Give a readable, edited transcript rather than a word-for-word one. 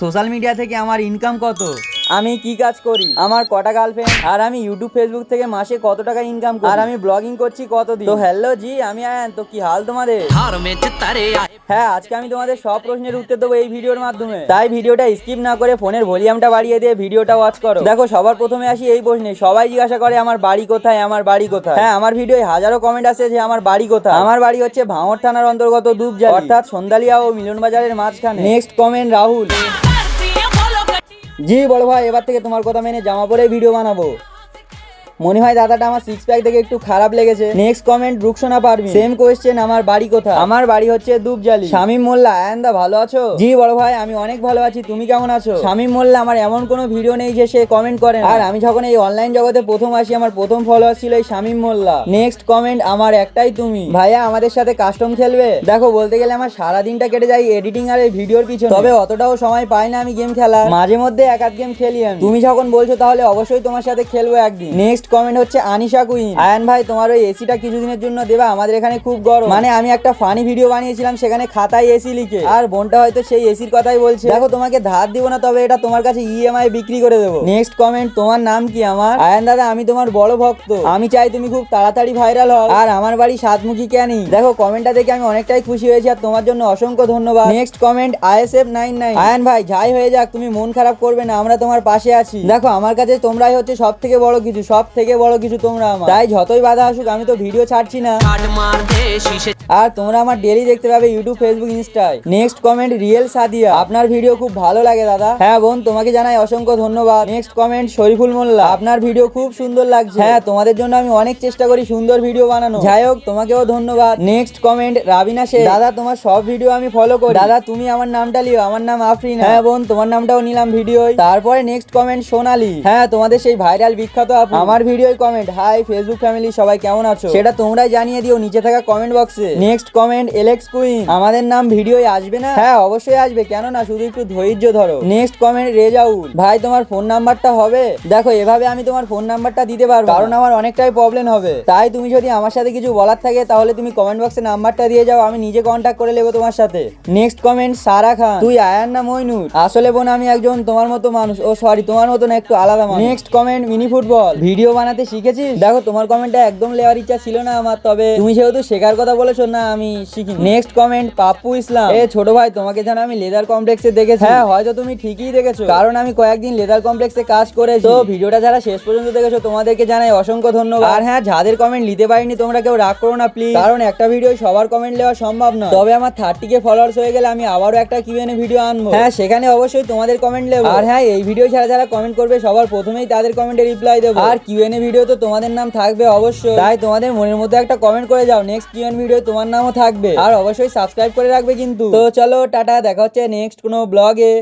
Social media থেকে আমার income কত, আমি কি কাজ করি, আমার কটা গার্লফ্রেন্ড, আর আমি ইউটিউব ফেসবুক থেকে মাসে কত টাকা ইনকাম করি, আর আমি ব্লগিং করছি কতদিন। তো হ্যালো জি, আমি আয়ান। তো কি হাল তোমাদের? হ্যাঁ, আজকে আমি তোমাদের সব প্রশ্নের উত্তর দেবো এই ভিডিওর মাধ্যমে, তাই ভিডিওটা স্কিপ না করে ফোনের ভলিউমটা বাড়িয়ে দিয়ে ভিডিওটা ওয়াচ করো। দেখো, সবার প্রথমে আসি এই প্রশ্নে। সবাই জিজ্ঞাসা করে আমার বাড়ি কোথায়, আমার বাড়ি কোথায়। হ্যাঁ, আমার ভিডিওয় হাজারো কমেন্ট আছে যে আমার বাড়ি কোথায়। আমার বাড়ি হচ্ছে ভাঙড় থানার অন্তর্গত দুবজালি, অর্থাৎ সন্দালিয়া ও মিলন বাজারের মাঝখানে। Next comment Rahul. জি বড় ভাই, এবার থেকে তোমার কথা মেনে জামা পরে ভিডিও বানাবো। মনে হয় দাদাটা আমার সিক্স প্যাক দেখে একটু খারাপ লেগেছে। Next comment Rukhsana Parveen. Same question, আমার বাড়ি কোথায়? আমার বাড়ি হচ্ছে দুবজালি। শামিম মোল্লা, আয়ান্দা ভালো আছো? জি বড় ভাই, আমি অনেক ভালো আছি, তুমি কেমন আছো? শামিম মোল্লা, আমার এমন কোনো ভিডিও নেই যে সে কমেন্ট করে না। আর আমি যখন এই অনলাইন জগতে প্রথম আসি, আমার প্রথম ফলোয়ার ছিল এই শামিম মোল্লা। নেক্সট কমেন্ট, আমার একটাই তুমি। ভাইয়া আমাদের সাথে কাস্টম খেলবে? দেখো, বলতে গেলে আমার সারা দিনটা কেটে যায় এডিটিং আর এই ভিডিওর পিছনে, তবে অতটাও সময় পাই না আমি গেম খেলার। মাঝে মধ্যে এক আধ গেম খেলি আমি। তুমি যখন বলছো তাহলে অবশ্যই তোমার সাথে খেলবো একদিন। নেক্সট কমেন্ট হচ্ছে আনিশা কুইন। আয়ান ভাই, তোমার ওই এসিটা কিছুদিনের জন্য দেবা, আমাদের এখানে খুব গরম। মানে আমি একটা ফানি ভিডিও বানিয়েছিলাম, সেখানে খাতায় এসি লিখে, আর বোনটা হয়তো সেই এসির কথাই বলছে। দেখো, তোমাকে ধার দিব না, তবে এটা তোমার কাছে ইএমআই বিক্রি করে দেবো। নেক্সট কমেন্ট, তোমার নাম কি? আমার আয়ান দাদা, আমি তোমার বড় ভক্ত। আমি চাই তুমি খুব তাড়াতাড়ি ভাইরাল হও, আর আমার বাড়ি সাতমুখী ক্যানি। দেখো, কমেন্টটা দেখে আমি অনেকটাই খুশি হয়েছি, আর তোমার জন্য অসংখ্য ধন্যবাদ। Next comment ISF99। আয়ান ভাই, যাই হয়ে যাক, তুমি মন খারাপ করবে না, আমরা তোমার পাশে আছি। দেখো, আমার কাছে তোমরাই হচ্ছে সব থেকে বড় কিছু, সব থেকে বড় কিছু তোমরা আমার। তাই যতই বাধা আসুক, আমি তো ভিডিও ছাড়ছি না, আর তোমরা আমার ডেলি দেখতে পাবে ইউটিউব, ফেসবুক, ইনস্টায়। Next comment real Sadia. আপনার ভিডিও খুব ভালো লাগে দাদা। হ্যাঁ বোন, তোমাকে জানাই অসংখ্য ধন্যবাদ। নেক্সট কমেন্ট শরীফুল মোল্লা। আপনার ভিডিও খুব সুন্দর লাগছে। হ্যাঁ, তোমাদের জন্য আমি অনেক চেষ্টা করি সুন্দর ভিডিও বানানো। যাই হোক, তোমাকেও ধন্যবাদ। Next comment Rabina Sheikh. দাদা, তোমার সব ভিডিও আমি ফলো করি। দাদা, তুমি আমার নামটা লিও, আমার নাম আফরিনা। হ্যাঁ বোন, তোমার নামটাও নিলাম ভিডিও। তারপরে নেক্সট কমেন্ট সোনালি। হ্যাঁ, তোমাদের সেই ভাইরাল বিখ্যাত আপু। আমার video comment high Facebook family, সবাই কেমন আছো সেটা তোমরাই জানিয়ে দিও নিচে থাকা কমেন্ট বক্সে। Next comment Alex queen. আমাদের নাম ভিডিওয় আসবে না? হ্যাঁ, অবশ্যই আসবে, কেন না, শুধু একটু ধৈর্য ধরো। Next comment Rezaul. ভাই, তোমার ফোন নাম্বারটা হবে? দেখো, এভাবে আমি তোমার ফোন নাম্বারটা দিতে পারবো, কারণ আমার অনেকটাই প্রবলেম হবে। তাই তুমি যদি আমার সাথে কিছু বলার থাকে, তাহলে তুমি কমেন্ট বক্সে নাম্বারটা দিয়ে যাও, আমি নিজে কন্ট্যাক্ট করে নেবো তোমার সাথে। নেক্সট কমেন্ট সারা খান। তুই আয়ান না মইনুর? আসলে বোন, আমি একজন তোমার মতো মানুষ। ও সরি, তোমার মতো না, একটু আলাদা মানুষ। Next comment mini football. Video বানাতে শিখেছিস? দেখো, তোমার কমেন্টটা একদম লেওয়ার ইচ্ছা ছিল না আমার, তবে তুমি যেহেতু শেখার কথা বলেছো, না আমি শিখি। নেক্সট কমেন্ট পাপ্পু ইসলাম। এ ছোট ভাই, তোমাকে যেন আমি লেদার কমপ্লেক্সে দেখেছি। হ্যাঁ, হয়তো তুমি ঠিকই দেখেছো, কারণ আমি কয়েকদিন লেদার কমপ্লেক্সে কাজ করেছি। তো ভিডিওটা যারা শেষ পর্যন্ত দেখেছো, তোমাদেরকে জানাই অসংখ্য ধন্যবাদ। আর হ্যাঁ, যাদের কমেন্ট নিতে পারিনি, তোমরা কেউ রাগ করো না প্লিজ, কারণ একটা ভিডিও সবার কমেন্ট নেওয়া সম্ভব নয়। তবে আমার 30K ফলোয়ার্স হয়ে গেলে আমি আবারও একটা Q&A ভিডিও আনবো। হ্যাঁ, সেখানে অবশ্যই তোমাদের কমেন্ট নেবো। আর হ্যাঁ, এই ভিডিও ছাড়া যারা কমেন্ট করবে, সবার প্রথমেই তাদের কমেন্টে রিপ্লাই দেবো। আর Q&A ভিডিও তো তোমাদের নাম থাকবে অবশ্যই, তাই তোমাদের মনের মধ্যে একটা কমেন্ট করে যাও, নেক্সট Q&A ভিডিও তোমার নামও থাকবে। আর অবশ্যই সাবস্ক্রাইব করে রাখবে কিন্তু। তো চলো টাটা, দেখা হচ্ছে নেক্সট কোনো ব্লগে।